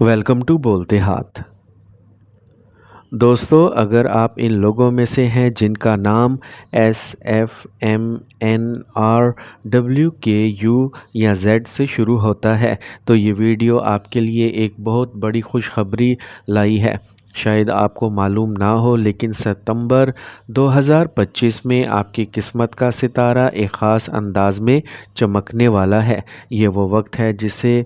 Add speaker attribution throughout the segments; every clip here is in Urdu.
Speaker 1: ویلکم ٹو بولتے ہاتھ۔ دوستو، اگر آپ ان لوگوں میں سے ہیں جن کا نام SFMNRWKU یا Z سے شروع ہوتا ہے تو یہ ویڈیو آپ کے لیے ایک بہت بڑی خوشخبری لائی ہے۔ شاید آپ کو معلوم نہ ہو لیکن ستمبر 2025 میں آپ کی قسمت کا ستارہ ایک خاص انداز میں چمکنے والا ہے۔ یہ وہ وقت ہے جسے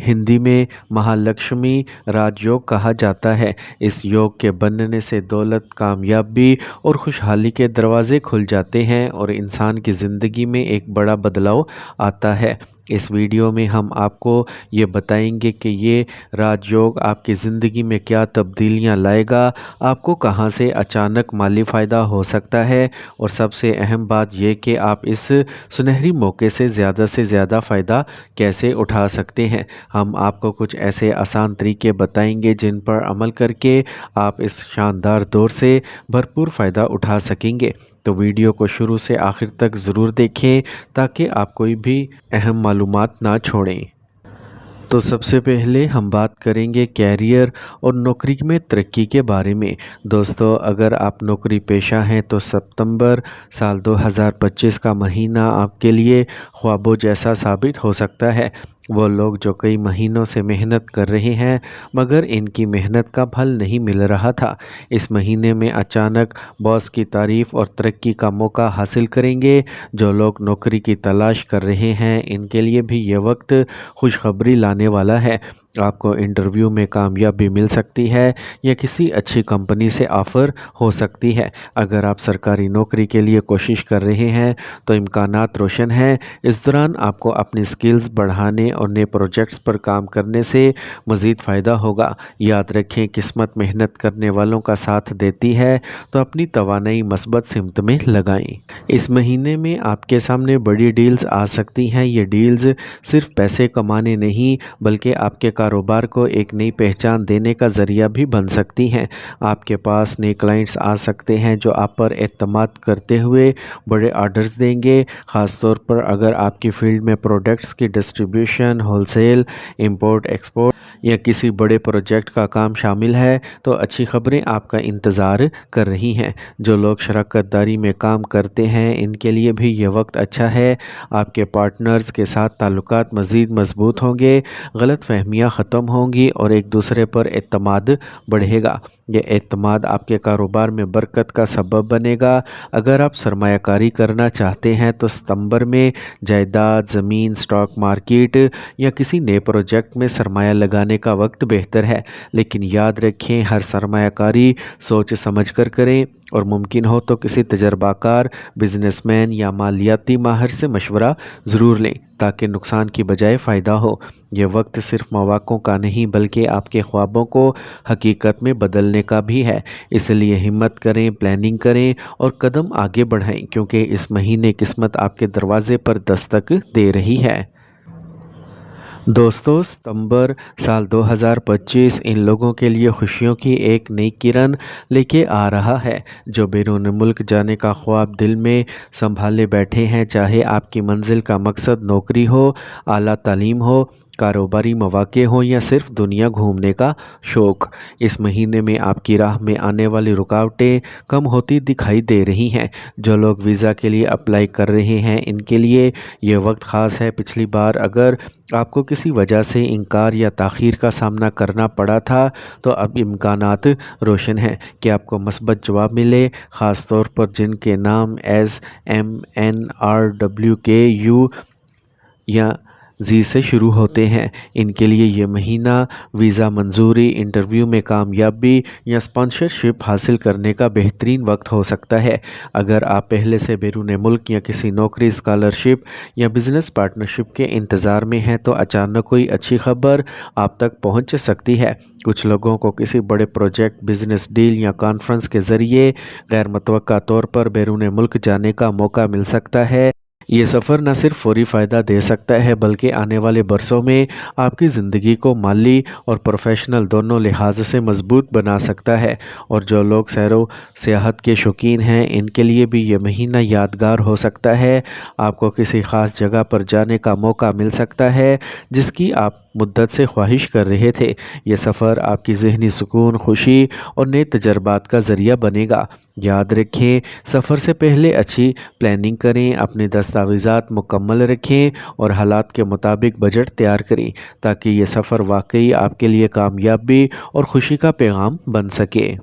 Speaker 1: ہندی میں مہالکشمی راج یوگ کہا جاتا ہے۔ اس یوگ کے بننے سے دولت، کامیابی اور خوشحالی کے دروازے کھل جاتے ہیں اور انسان کی زندگی میں ایک بڑا بدلاؤ آتا ہے۔ اس ویڈیو میں ہم آپ کو یہ بتائیں گے کہ یہ راج یوگ آپ کی زندگی میں کیا تبدیلیاں لائے گا، آپ کو کہاں سے اچانک مالی فائدہ ہو سکتا ہے اور سب سے اہم بات یہ کہ آپ اس سنہری موقع سے زیادہ فائدہ کیسے اٹھا سکتے ہیں۔ ہم آپ کو کچھ ایسے آسان طریقے بتائیں گے جن پر عمل کر کے آپ اس شاندار دور سے بھرپور فائدہ اٹھا سکیں گے۔ تو ویڈیو کو شروع سے آخر تک ضرور دیکھیں تاکہ آپ کوئی بھی اہم معلومات نہ چھوڑیں۔ تو سب سے پہلے ہم بات کریں گے کیریئر اور نوکری میں ترقی کے بارے میں۔ دوستو، اگر آپ نوکری پیشہ ہیں تو ستمبر سال 2025 کا مہینہ آپ کے لیے خوابوں جیسا ثابت ہو سکتا ہے۔ وہ لوگ جو کئی مہینوں سے محنت کر رہے ہیں مگر ان کی محنت کا پھل نہیں مل رہا تھا، اس مہینے میں اچانک باس کی تعریف اور ترقی کا موقع حاصل کریں گے۔ جو لوگ نوکری کی تلاش کر رہے ہیں ان کے لیے بھی یہ وقت خوشخبری لانے والا ہے۔ آپ کو انٹرویو میں کامیابی مل سکتی ہے یا کسی اچھی کمپنی سے آفر ہو سکتی ہے۔ اگر آپ سرکاری نوکری کے لیے کوشش کر رہے ہیں تو امکانات روشن ہیں۔ اس دوران آپ کو اپنی سکلز بڑھانے اور نئے پروجیکٹس پر کام کرنے سے مزید فائدہ ہوگا۔ یاد رکھیں، قسمت محنت کرنے والوں کا ساتھ دیتی ہے، تو اپنی توانائی مثبت سمت میں لگائیں۔ اس مہینے میں آپ کے سامنے بڑی ڈیلز آ سکتی ہیں۔ یہ ڈیلز صرف پیسے کمانے نہیں بلکہ آپ کے کاروبار کو ایک نئی پہچان دینے کا ذریعہ بھی بن سکتی ہیں۔ آپ کے پاس نئے کلائنٹس آ سکتے ہیں جو آپ پر اعتماد کرتے ہوئے بڑے آرڈرز دیں گے، خاص طور پر اگر آپ کی فیلڈ میں پروڈکٹس کی distribution, wholesale, import export یا کسی بڑے پروجیکٹ کا کام شامل ہے تو اچھی خبریں آپ کا انتظار کر رہی ہیں۔ جو لوگ شراکت داری میں کام کرتے ہیں ان کے لیے بھی یہ وقت اچھا ہے۔ آپ کے پارٹنرز کے ساتھ تعلقات مزید مضبوط ہوں گے، غلط فہمیاں ختم ہوں گی اور ایک دوسرے پر اعتماد بڑھے گا۔ یہ اعتماد آپ کے کاروبار میں برکت کا سبب بنے گا۔ اگر آپ سرمایہ کاری کرنا چاہتے ہیں تو ستمبر میں جائیداد، زمین، سٹاک مارکیٹ یا کسی نئے پروجیکٹ میں سرمایہ لگانے کا وقت بہتر ہے، لیکن یاد رکھیں ہر سرمایہ کاری سوچ سمجھ کر کریں اور ممکن ہو تو کسی تجربہ کار، بزنس مین یا مالیاتی ماہر سے مشورہ ضرور لیں تاکہ نقصان کی بجائے فائدہ ہو۔ یہ وقت صرف مواقعوں کا نہیں بلکہ آپ کے خوابوں کو حقیقت میں بدلنے کا بھی ہے، اس لیے ہمت کریں، پلاننگ کریں اور قدم آگے بڑھائیں کیونکہ اس مہینے قسمت آپ کے دروازے پر دستک دے رہی ہے۔ دوستو، ستمبر سال 2025 ان لوگوں کے لیے خوشیوں کی ایک نئی کرن لے کے آ رہا ہے جو بیرون ملک جانے کا خواب دل میں سنبھالے بیٹھے ہیں۔ چاہے آپ کی منزل کا مقصد نوکری ہو، اعلیٰ تعلیم ہو، کاروباری مواقع ہوں یا صرف دنیا گھومنے کا شوق، اس مہینے میں آپ کی راہ میں آنے والی رکاوٹیں کم ہوتی دکھائی دے رہی ہیں۔ جو لوگ ویزا کے لیے اپلائی کر رہے ہیں ان کے لیے یہ وقت خاص ہے۔ پچھلی بار اگر آپ کو کسی وجہ سے انکار یا تاخیر کا سامنا کرنا پڑا تھا تو اب امکانات روشن ہیں کہ آپ کو مثبت جواب ملے، خاص طور پر جن کے نام SMNRWKU یا Z سے شروع ہوتے ہیں۔ ان کے لیے یہ مہینہ ویزا منظوری، انٹرویو میں کامیابی یا اسپانسرشپ حاصل کرنے کا بہترین وقت ہو سکتا ہے۔ اگر آپ پہلے سے بیرون ملک یا کسی نوکری، اسکالرشپ یا بزنس پارٹنرشپ کے انتظار میں ہیں تو اچانک کوئی اچھی خبر آپ تک پہنچ سکتی ہے۔ کچھ لوگوں کو کسی بڑے پروجیکٹ، بزنس ڈیل یا کانفرنس کے ذریعے غیر متوقع طور پر بیرون ملک جانے کا موقع مل سکتا ہے۔ یہ سفر نہ صرف فوری فائدہ دے سکتا ہے بلکہ آنے والے برسوں میں آپ کی زندگی کو مالی اور پروفیشنل دونوں لحاظ سے مضبوط بنا سکتا ہے۔ اور جو لوگ سیر و سیاحت کے شوقین ہیں ان کے لیے بھی یہ مہینہ یادگار ہو سکتا ہے۔ آپ کو کسی خاص جگہ پر جانے کا موقع مل سکتا ہے جس کی آپ مدت سے خواہش کر رہے تھے۔ یہ سفر آپ کی ذہنی سکون، خوشی اور نئے تجربات کا ذریعہ بنے گا۔ یاد رکھیں، سفر سے پہلے اچھی پلاننگ کریں، اپنے دستاویزات مکمل رکھیں اور حالات کے مطابق بجٹ تیار کریں تاکہ یہ سفر واقعی آپ کے لیے کامیابی اور خوشی کا پیغام بن سکے۔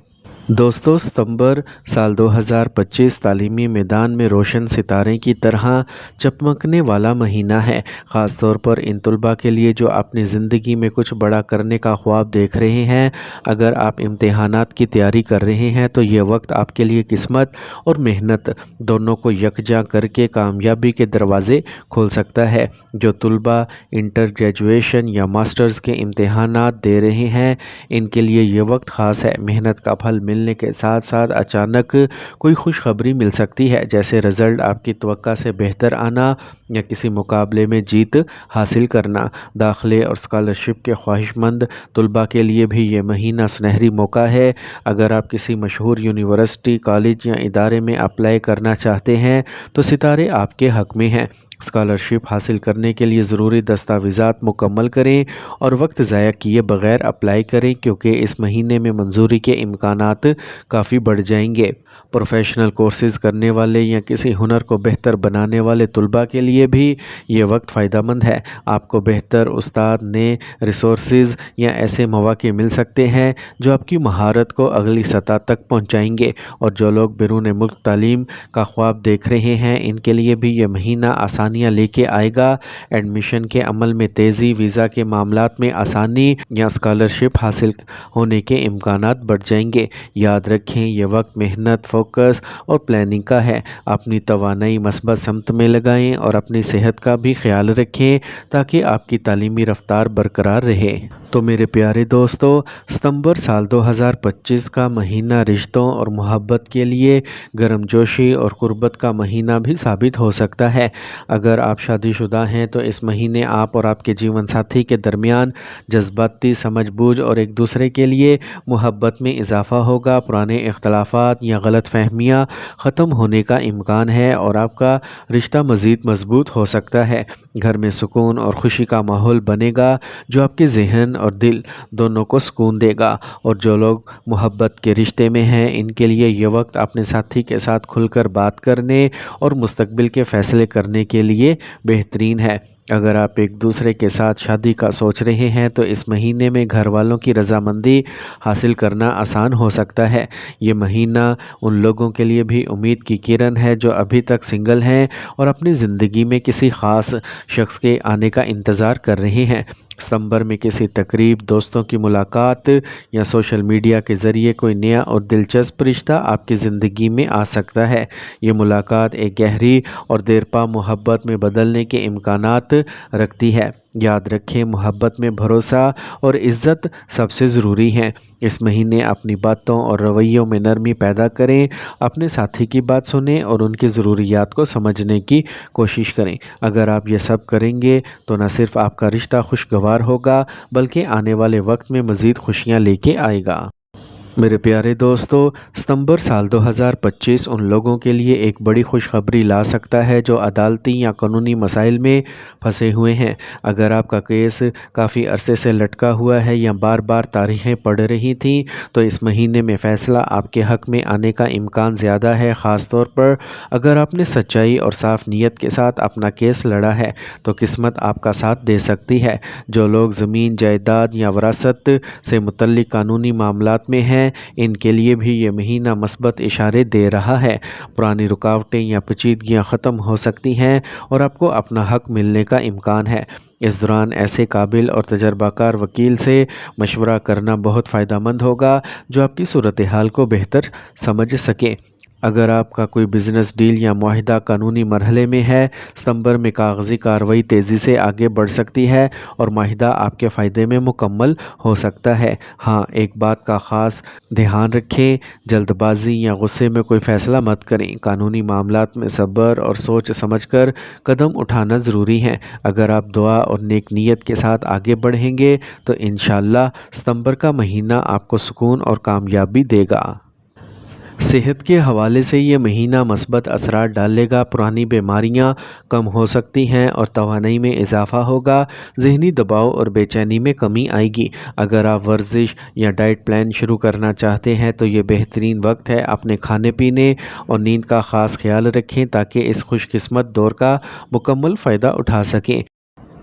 Speaker 1: دوستو، ستمبر سال 2025 تعلیمی میدان میں روشن ستارے کی طرح چمکنے والا مہینہ ہے، خاص طور پر ان طلباء کے لیے جو اپنی زندگی میں کچھ بڑا کرنے کا خواب دیکھ رہے ہیں۔ اگر آپ امتحانات کی تیاری کر رہے ہیں تو یہ وقت آپ کے لیے قسمت اور محنت دونوں کو یکجا کر کے کامیابی کے دروازے کھول سکتا ہے۔ جو طلباء انٹر گریجویشن یا ماسٹرز کے امتحانات دے رہے ہیں، ان کے لیے یہ وقت خاص ہے۔ محنت کا پھل ملنے کے ساتھ ساتھ اچانک کوئی خوشخبری مل سکتی ہے، جیسے رزلٹ آپ کی توقع سے بہتر آنا یا کسی مقابلے میں جیت حاصل کرنا۔ داخلے اور اسکالرشپ کے خواہش مند طلباء کے لیے بھی یہ مہینہ سنہری موقع ہے۔ اگر آپ کسی مشہور یونیورسٹی، کالج یا ادارے میں اپلائی کرنا چاہتے ہیں تو ستارے آپ کے حق میں ہیں۔ اسکالرشپ حاصل کرنے کے لیے ضروری دستاویزات مکمل کریں اور وقت ضائع کیے بغیر اپلائی کریں، کیونکہ اس مہینے میں منظوری کے امکانات کافی بڑھ جائیں گے۔ پروفیشنل کورسز کرنے والے یا کسی ہنر کو بہتر بنانے والے طلباء کے لیے بھی یہ وقت فائدہ مند ہے۔ آپ کو بہتر استاد، نئے ریسورسز یا ایسے مواقع مل سکتے ہیں جو آپ کی مہارت کو اگلی سطح تک پہنچائیں گے، اور جو لوگ بیرون ملک تعلیم کا خواب دیکھ رہے ہیں ان کے لیے بھی یہ مہینہ آسانیاں لے کے آئے گا۔ ایڈمیشن کے عمل میں تیزی، ویزا کے معاملات میں آسانی یا اسکالرشپ حاصل ہونے کے امکانات بڑھ جائیں گے۔ یاد رکھیں، یہ وقت محنت، فوکس اور پلاننگ کا ہے۔ اپنی توانائی مثبت سمت میں لگائیں اور اپنی صحت کا بھی خیال رکھیں تاکہ آپ کی تعلیمی رفتار برقرار رہے۔ تو میرے پیارے دوستو، ستمبر سال 2025 کا مہینہ رشتوں اور محبت کے لیے گرم جوشی اور قربت کا مہینہ بھی ثابت ہو سکتا ہے۔ اگر آپ شادی شدہ ہیں تو اس مہینے آپ اور آپ کے جیون ساتھی کے درمیان جذباتی سمجھ بوجھ اور ایک دوسرے کے لیے محبت میں اضافہ ہوگا۔ پرانے اختلافات یا غلط فہمیاں ختم ہونے کا امکان ہے اور آپ کا رشتہ مزید مضبوط ہو سکتا ہے۔ گھر میں سکون اور خوشی کا ماحول بنے گا جو آپ کے ذہن اور دل دونوں کو سکون دے گا، اور جو لوگ محبت کے رشتے میں ہیں ان کے لیے یہ وقت اپنے ساتھی کے ساتھ کھل کر بات کرنے اور مستقبل کے فیصلے کرنے کے لیے بہترین ہے۔ اگر آپ ایک دوسرے کے ساتھ شادی کا سوچ رہے ہیں تو اس مہینے میں گھر والوں کی رضامندی حاصل کرنا آسان ہو سکتا ہے۔ یہ مہینہ ان لوگوں کے لیے بھی امید کی کرن ہے جو ابھی تک سنگل ہیں اور اپنی زندگی میں کسی خاص شخص کے آنے کا انتظار کر رہے ہیں۔ ستمبر میں کسی تقریب، دوستوں کی ملاقات یا سوشل میڈیا کے ذریعے کوئی نیا اور دلچسپ رشتہ آپ کی زندگی میں آ سکتا ہے۔ یہ ملاقات ایک گہری اور دیرپا محبت میں بدلنے کے امکانات رکھتی ہے۔ یاد رکھیں، محبت میں بھروسہ اور عزت سب سے ضروری ہیں۔ اس مہینے اپنی باتوں اور رویوں میں نرمی پیدا کریں، اپنے ساتھی کی بات سنیں اور ان کی ضروریات کو سمجھنے کی کوشش کریں۔ اگر آپ یہ سب کریں گے تو نہ صرف آپ کا رشتہ خوشگوار ہوگا بلکہ آنے والے وقت میں مزید خوشیاں لے کے آئے گا۔ میرے پیارے دوستو، ستمبر سال 2025 ان لوگوں کے لیے ایک بڑی خوشخبری لا سکتا ہے جو عدالتی یا قانونی مسائل میں پھنسے ہوئے ہیں۔ اگر آپ کا کیس کافی عرصے سے لٹکا ہوا ہے یا بار بار تاریخیں پڑ رہی تھیں تو اس مہینے میں فیصلہ آپ کے حق میں آنے کا امکان زیادہ ہے۔ خاص طور پر اگر آپ نے سچائی اور صاف نیت کے ساتھ اپنا کیس لڑا ہے تو قسمت آپ کا ساتھ دے سکتی ہے۔ جو لوگ زمین، جائیداد یا وراثت سے متعلق قانونی معاملات میں ہیں ان کے لیے بھی یہ مہینہ مثبت اشارے دے رہا ہے۔ پرانی رکاوٹیں یا پیچیدگیاں ختم ہو سکتی ہیں اور آپ کو اپنا حق ملنے کا امکان ہے۔ اس دوران ایسے قابل اور تجربہ کار وکیل سے مشورہ کرنا بہت فائدہ مند ہوگا جو آپ کی صورتحال کو بہتر سمجھ سکے۔ اگر آپ کا کوئی بزنس ڈیل یا معاہدہ قانونی مرحلے میں ہے، ستمبر میں کاغذی کارروائی تیزی سے آگے بڑھ سکتی ہے اور معاہدہ آپ کے فائدے میں مکمل ہو سکتا ہے۔ ہاں، ایک بات کا خاص دھیان رکھیں، جلد بازی یا غصے میں کوئی فیصلہ مت کریں۔ قانونی معاملات میں صبر اور سوچ سمجھ کر قدم اٹھانا ضروری ہے۔ اگر آپ دعا اور نیک نیت کے ساتھ آگے بڑھیں گے تو انشاءاللہ ستمبر کا مہینہ آپ کو سکون اور کامیابی دے گا۔ صحت کے حوالے سے یہ مہینہ مثبت اثرات ڈالے گا، پرانی بیماریاں کم ہو سکتی ہیں اور توانائی میں اضافہ ہوگا، ذہنی دباؤ اور بے چینی میں کمی آئے گی۔ اگر آپ ورزش یا ڈائٹ پلان شروع کرنا چاہتے ہیں تو یہ بہترین وقت ہے۔ اپنے کھانے پینے اور نیند کا خاص خیال رکھیں تاکہ اس خوش قسمت دور کا مکمل فائدہ اٹھا سکیں۔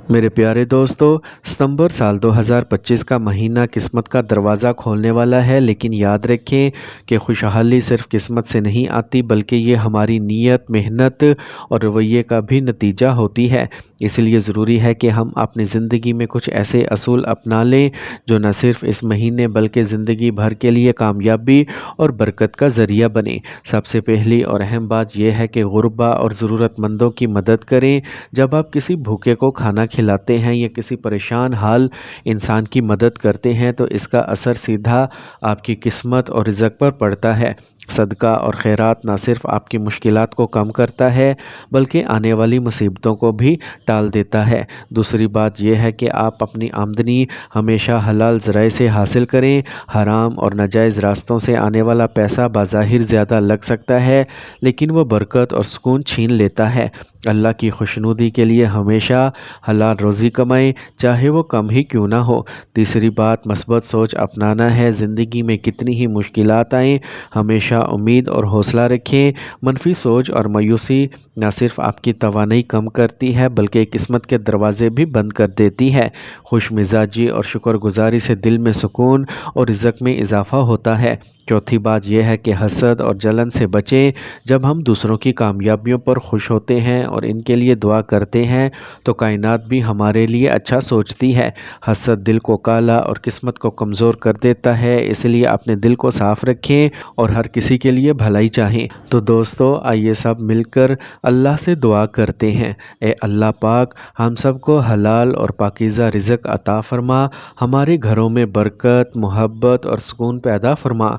Speaker 1: میرے پیارے دوستو، ستمبر سال 2025 کا مہینہ قسمت کا دروازہ کھولنے والا ہے، لیکن یاد رکھیں کہ خوشحالی صرف قسمت سے نہیں آتی بلکہ یہ ہماری نیت، محنت اور رویے کا بھی نتیجہ ہوتی ہے۔ اس لیے ضروری ہے کہ ہم اپنی زندگی میں کچھ ایسے اصول اپنا لیں جو نہ صرف اس مہینے بلکہ زندگی بھر کے لیے کامیابی اور برکت کا ذریعہ بنے۔ سب سے پہلی اور اہم بات یہ ہے کہ غربا اور ضرورت مندوں کی مدد کریں۔ جب آپ کسی بھوکے کو کھانا کھلاتے ہیں یا کسی پریشان حال انسان کی مدد کرتے ہیں تو اس کا اثر سیدھا آپ کی قسمت اور رزق پر پڑتا ہے۔ صدقہ اور خیرات نہ صرف آپ کی مشکلات کو کم کرتا ہے بلکہ آنے والی مصیبتوں کو بھی ٹال دیتا ہے۔ دوسری بات یہ ہے کہ آپ اپنی آمدنی ہمیشہ حلال ذرائع سے حاصل کریں۔ حرام اور ناجائز راستوں سے آنے والا پیسہ بظاہر زیادہ لگ سکتا ہے لیکن وہ برکت اور سکون چھین لیتا ہے۔ اللہ کی خوشنودی کے لیے ہمیشہ حلال روزی کمائیں، چاہے وہ کم ہی کیوں نہ ہو۔ تیسری بات مثبت سوچ اپنانا ہے۔ زندگی میں کتنی ہی مشکلات آئیں، ہمیشہ امید اور حوصلہ رکھیں۔ منفی سوچ اور مایوسی نہ صرف آپ کی توانائی کم کرتی ہے بلکہ قسمت کے دروازے بھی بند کر دیتی ہے۔ خوش مزاجی اور شکر گزاری سے دل میں سکون اور رزق میں اضافہ ہوتا ہے۔ چوتھی بات یہ ہے کہ حسد اور جلن سے بچیں۔ جب ہم دوسروں کی کامیابیوں پر خوش ہوتے ہیں اور ان کے لیے دعا کرتے ہیں تو کائنات بھی ہمارے لیے اچھا سوچتی ہے۔ حسد دل کو کالا اور قسمت کو کمزور کر دیتا ہے، اس لیے اپنے دل کو صاف رکھیں اور ہر کسی کے لیے بھلائی چاہیں۔ تو دوستو، آئیے سب مل کر اللہ سے دعا کرتے ہیں۔ اے اللہ پاک، ہم سب کو حلال اور پاکیزہ رزق عطا فرما، ہمارے گھروں میں برکت، محبت اور سکون پیدا فرما،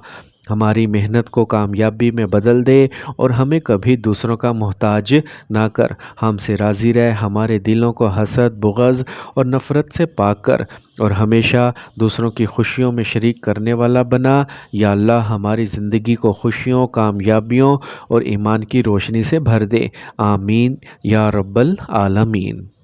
Speaker 1: ہماری محنت کو کامیابی میں بدل دے اور ہمیں کبھی دوسروں کا محتاج نہ کر، ہم سے راضی رہ، ہمارے دلوں کو حسد، بغض اور نفرت سے پاک کر اور ہمیشہ دوسروں کی خوشیوں میں شریک کرنے والا بنا۔ یا اللہ، ہماری زندگی کو خوشیوں، کامیابیوں اور ایمان کی روشنی سے بھر دے۔ آمین یا رب العالمین۔